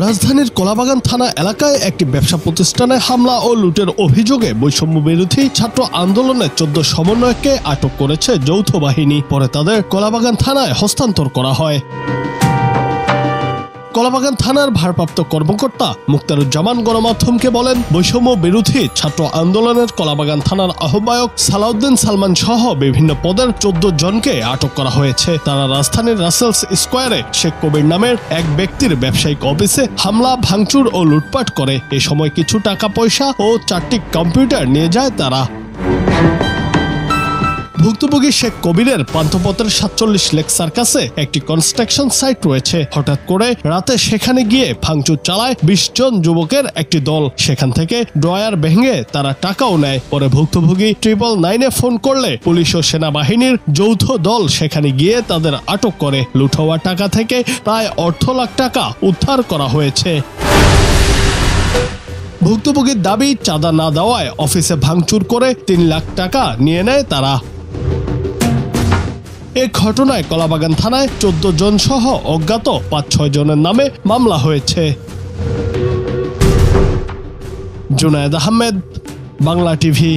রাজধানীর কলাবাগান থানা এলাকায় একটি ব্যবসা প্রতিষ্ঠানে হামলা ও লুটের অভিযোগে বৈষম্য বিরোধী ছাত্র আন্দোলনের 14 সমন্বয়ককে আটক করেছে যৌথ বাহিনী। পরে তাদের কলাবাগান থানায় হস্তান্তর করা হয়। কলাবাগান থানার ভারপ্রাপ্ত কর্মকর্তা মুক্তারুজ্জামান গণমাধ্যমকে বলেন, বৈষম্য বিরোধী ছাত্র আন্দোলনের কলাবাগান থানার আহ্বায়ক সালাউদ্দিন সালমান সহ বিভিন্ন পদের 14 জনকে আটক করা হয়েছে। তারা রাজধানীর রাসেলস স্কোয়ারে শেখ কবির নামের এক ব্যক্তির ব্যবসায়িক অফিসে হামলা, ভাঙচুর ও লুটপাট করে। এ সময় কিছু টাকা পয়সা ও 4টি কম্পিউটার নিয়ে যায় তারা। ভুক্তভোগী শেখ কবিরের পান্থপথের 47 লেক সার্কাসে একটি কনস্ট্রাকশন সাইট রয়েছে। হঠাৎ করে রাতে সেখানে গিয়ে ভাঙচুর চালায় 20 জন যুবকের একটি দল। সেখান থেকে ড্রয়ার ভেঙে তারা টাকাও নেয়। পরে ভুক্তভোগী 999-এ ফোন করলে পুলিশ ও সেনাবাহিনীর যৌথ দল সেখানে গিয়ে তাদের আটক করে। লুট হওয়া টাকা থেকে প্রায় অর্ধ লাখ টাকা উদ্ধার করা হয়েছে। ভুক্তভোগীর দাবি, চাঁদা না দেওয়ায় অফিসে ভাঙচুর করে 3 লাখ টাকা নিয়ে নেয় তারা। এ ঘটনায় কলাবাগান থানায় 14 জন সহ অজ্ঞাত 5-6 জনের নামে মামলা হয়েছে। জুনায়েদ আহমেদ, বাংলা টিভি।